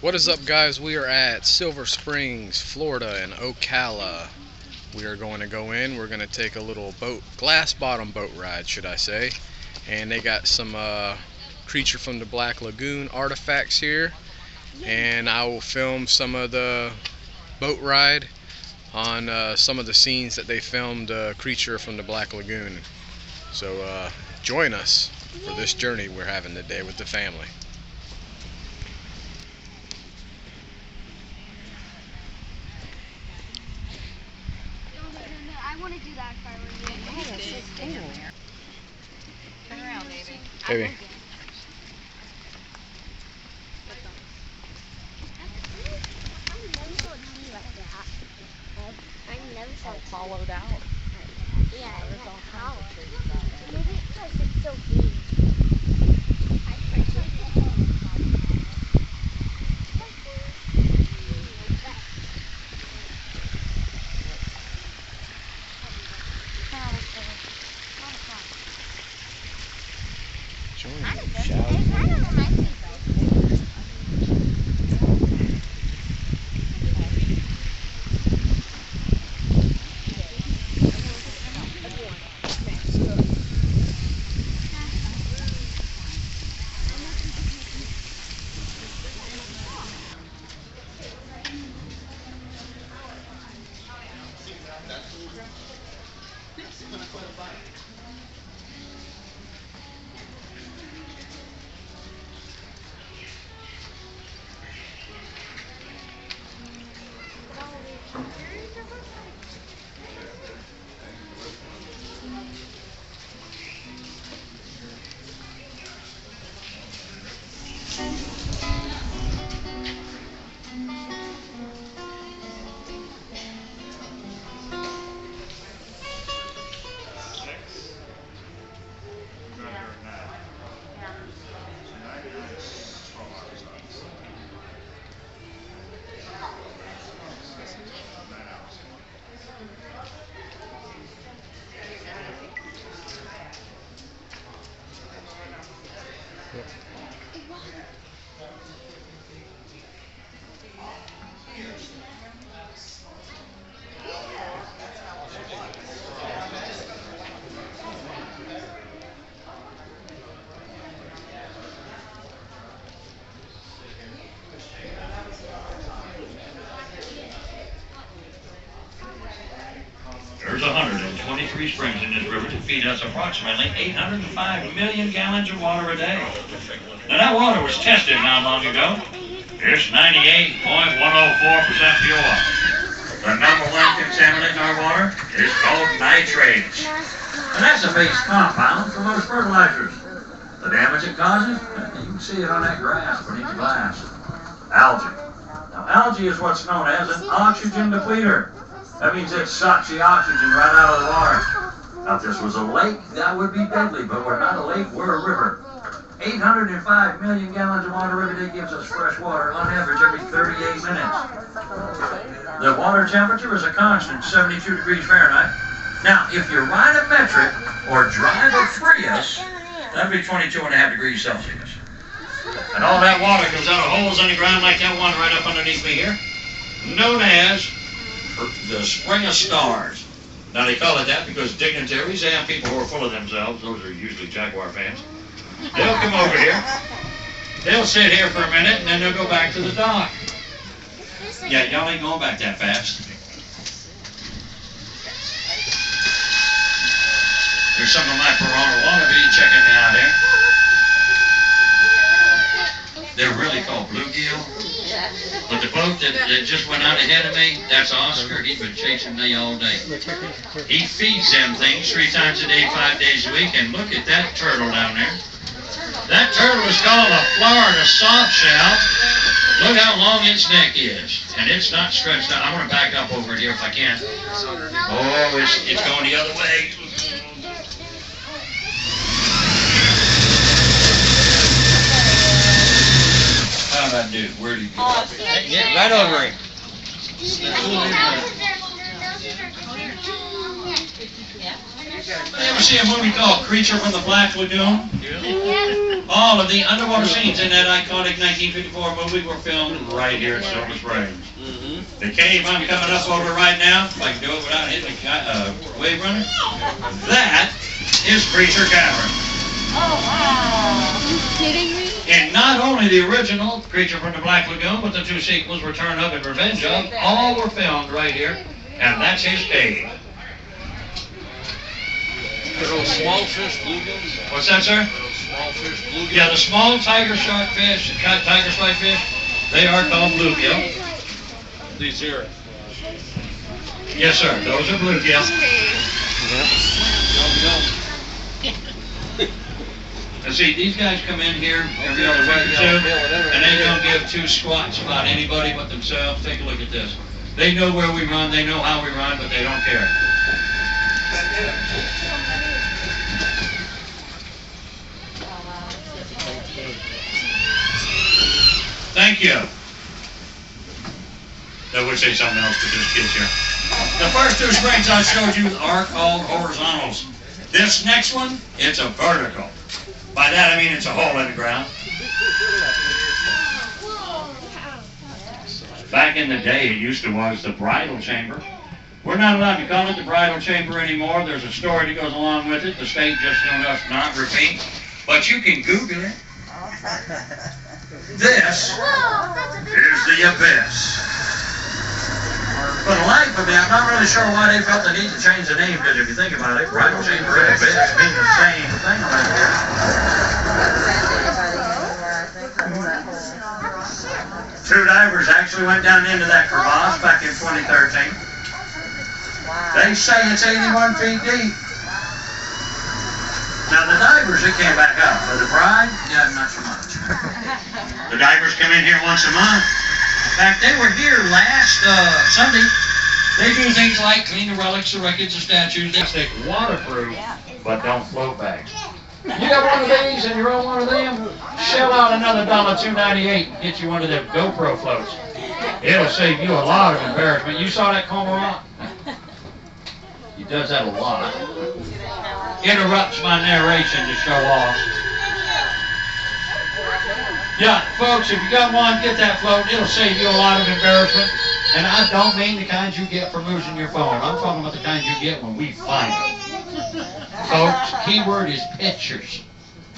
What is up, guys? We are at Silver Springs, Florida in Ocala. We are going to go in. We're going to take a little glass bottom boat ride, should I say. And they got some creature from the Black Lagoon artifacts here. And I will film some of the boat ride on some of the scenes that they filmed creature from the Black Lagoon. So join us for this journey we're having today with the family. I want to do that if I were you. Turn around, baby. Baby. I never saw it Hollowed out. Yeah, There's all kinds of trees out out there. Maybe it's because it's so big. Join me, shall we? There's 123 springs in this river that feed us approximately 805 million gallons of water a day. Now that water was tested not long ago. It's 98.104% pure. The number one contaminant in our water is called nitrates. And that's a base compound for most fertilizers. The damage it causes, you can see it on that grass beneath the glass. Algae. Now algae is what's known as an oxygen depleter. That means it sucks the oxygen right out of the water. Now if this was a lake, that would be deadly, but we're not a lake, we're a river. 805 million gallons of water every day gives us fresh water on average every 38 minutes. The water temperature is a constant 72 degrees Fahrenheit. Now if you ride a metric or drive a Prius, that'd be 22.5 degrees Celsius. And all that water comes out of holes in the ground like that one right up underneath me here, known as the Spring of Stars. Now they call it that because dignitaries and people who are full of themselves, those are usually Jaguar fans, they'll come over here, they'll sit here for a minute, and then they'll go back to the dock. Yeah, y'all ain't going back that fast. There's some of my piranha wannabe checking me out here. They're really called bluegill. But the boat that just went out ahead of me, that's Oscar. He's been chasing me all day. He feeds them things 3 times a day, 5 days a week. And look at that turtle down there. That turtle is called a Florida soft shell. Look how long its neck is. And it's not stretched out. I'm going to back up over here if I can. Oh, it's going the other way. How'd I do? Where did you go? Yeah, right over him. Yeah. You ever see a movie called Creature from the Black Lagoon? Yeah. All of the underwater scenes in that iconic 1954 movie were filmed right here at Silver Springs. The cave I'm coming up over right now, if I can do it without hitting a wave runner, that is Creature Cavern. Oh, wow. Are you kidding me? And not only the original Creature from the Black Lagoon, but the two sequels, Return of and Revenge of, all were filmed right here, and that's his cave. Those small fish, bluegills? What's that, sir? Those small fish, bluegills? Yeah, the small tiger shark fish, tiger stripe fish, they are called bluegill. These here. Yes, sir, those are bluegill. And see, these guys come in here every other week or two, and they don't give two squats about anybody but themselves. Take a look at this. They know where we run, they know how we run, but they don't care. Thank you. I would say something else, but this kid's here. The first two springs I showed you are called horizontals. This next one, it's a vertical. By that I mean it's a hole in the ground. Back in the day, it used to was the bridal chamber. We're not allowed to call it the bridal chamber anymore. There's a story that goes along with it. The state just told us not repeat. But you can Google it. This is the abyss. For the life of me, I'm not really sure why they felt the need to change the name, because if you think about it, bridal chamber and abyss mean the same thing around here. Two divers actually went down into that crevasse back in 2013. They say it's 81 feet deep. Now the divers, they came back up, but the bride, yeah, not so much. The divers come in here once a month. In fact, they were here last Sunday. They do things like clean the relics, the records, the statues. They stick waterproof, but don't float bags. You got one of these and you own one of them? Shell out another $2.98 and get you one of them GoPro floats. It'll save you a lot of embarrassment. You saw that cormorant? He does that a lot. Interrupts my narration to show off. Yeah, folks, if you got one, get that float. It'll save you a lot of embarrassment. And I don't mean the kinds you get from losing your phone. I'm talking about the kinds you get when we find them. Folks, keyword is pictures.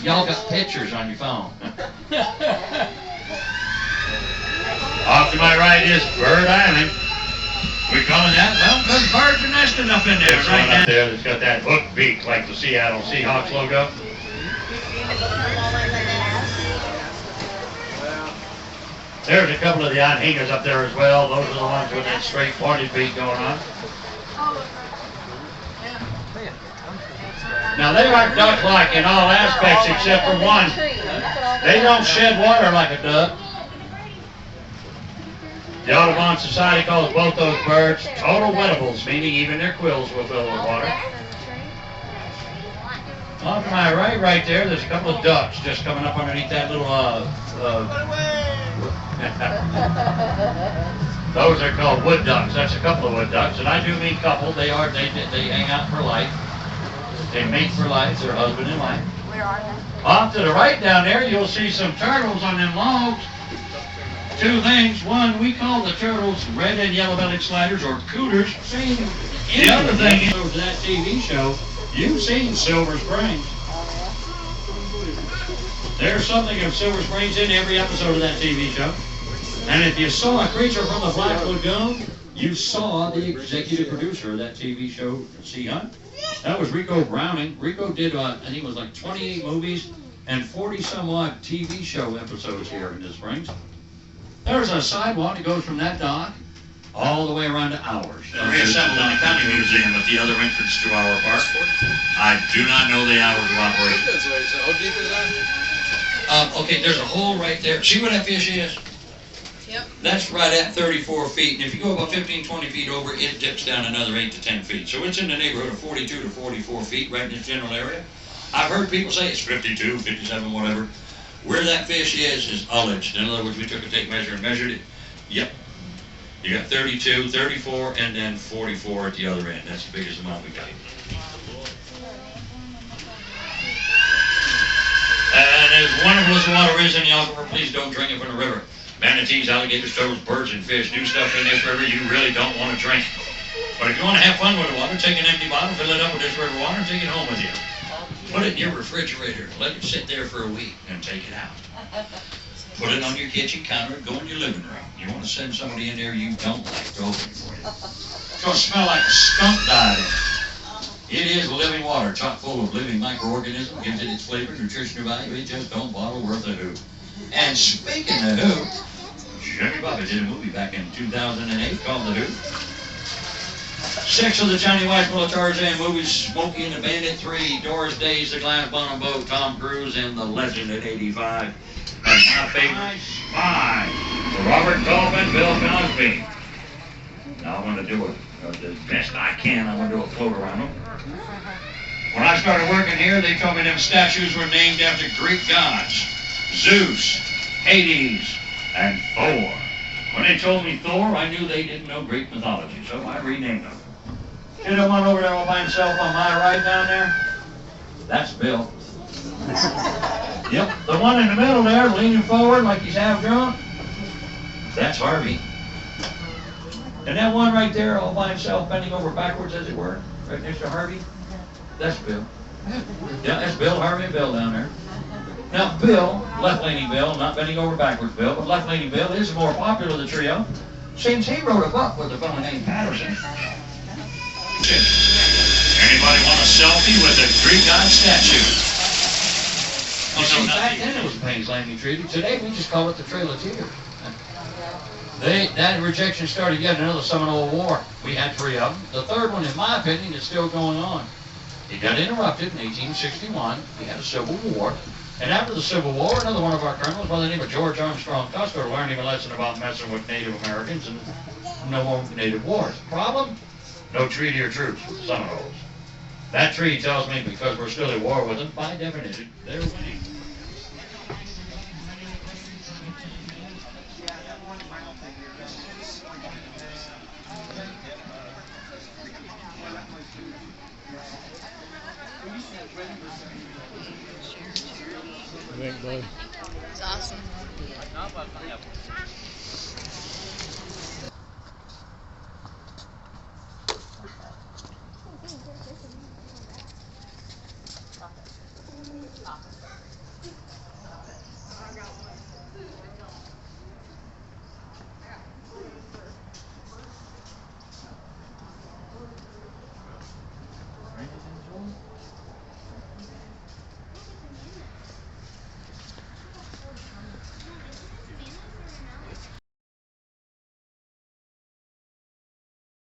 Y'all got pictures on your phone. Off to my right is Bird Island. We calling that? Well, because birds are nesting up in there. There's right down there that's got that hook beak like the Seattle Seahawks logo. There's a couple of the anhingas up there as well. Those are the ones with that straight pointed beak going on. Now they aren't duck-like in all aspects except for one. They don't shed water like a duck. The Audubon Society calls both those birds total wettables, meaning even their quills will fill with water. Off to my right there, there's a couple of ducks just coming up underneath that little, those are called wood ducks. That's a couple of wood ducks, and I do mean couple. They hang out for life. They mate for life. They're husband and wife. Where are they? Off to the right down there, you'll see some turtles on them logs. Two things. One, we call the turtles red and yellow-bellied sliders, or cooters. The other thing is, over that TV show, you've seen Silver Springs. There's something of Silver Springs in every episode of that TV show. And if you saw a Creature from the Black Lagoon, you saw the executive producer of that TV show, Sea Hunt. That was Rico Browning. Rico did, I think it was like 28 movies and 40-some-odd TV show episodes here in the Springs. There's a sidewalk that goes from that dock all the way around to ours. Reassembled in the County Museum at the other entrance to our park. I do not know the hours of operation. How deep is that? Okay, there's a hole right there. See where that fish is? Yep. That's right at 34 feet. And if you go about 15, 20 feet over, it dips down another 8 to 10 feet. So it's in the neighborhood of 42 to 44 feet right in this general area. I've heard people say it's 52, 57, whatever. Where that fish is ullaged. In other words, we took a tape measure and measured it. Yep. You got 32, 34, and then 44 at the other end. That's the biggest amount we got. And as wonderful as the water is in the aquifer, please don't drink it from the river. Manatees, alligators, turtles, birds, and fish do stuff in this river you really don't want to drink. But if you want to have fun with the water, take an empty bottle, fill it up with this river water, and take it home with you. Put it in your refrigerator. Let it sit there for a week and take it out. Put it on your kitchen counter and go in your living room. You want to send somebody in there you don't like to open it for you. It's going to smell like a skunk died in it. It is living water, chock full of living microorganisms, gives it its flavor, nutritional value. It just don't bottle worth a hoot. And speaking of who, Jimmy Buffett did a movie back in 2008 called The Who. 6 of the Johnny Weissmuller Tarzan movies, Smokey and the Bandit 3, Doris Day's The Glass Bottom Boat, Tom Cruise, and The Legend at 85. And my favorite, Spy, Robert Dolphin, Bill Cosby. Now I'm going to do it the best I can. I'm going to do a float around them. When I started working here, they told me them statues were named after Greek gods. Zeus, Hades, and Thor. When they told me Thor, I knew they didn't know Greek mythology, so I renamed them. See the one over there all by himself on my right down there? That's Bill. Yep, the one in the middle there, leaning forward like he's half drunk, that's Harvey. And that one right there all by himself, bending over backwards as it were, right next to Harvey, that's Bill. Yeah, that's Bill, Harvey, and Bill down there. Now, Bill, left-leaning Bill, not bending over backwards Bill, but left-leaning Bill is the more popular of the trio, since he wrote a book with a fellow named Patterson. Anybody want a selfie with a Greek god statue? Oh, no, back then it was Payne's Landing Treaty. Today we just call it the Trail of Tears. That rejection started yet another Seminole War. We had 3 of them. The third one, in my opinion, is still going on. It got interrupted in 1861. We had a Civil War. And after the Civil War, another one of our criminals by the name of George Armstrong Custer learned him a lesson about messing with Native Americans and no more Native wars. Problem? No treaty or troops with the Seminoles. That treaty tells me because we're still at war with them, by definition, they're winning. I think, bud.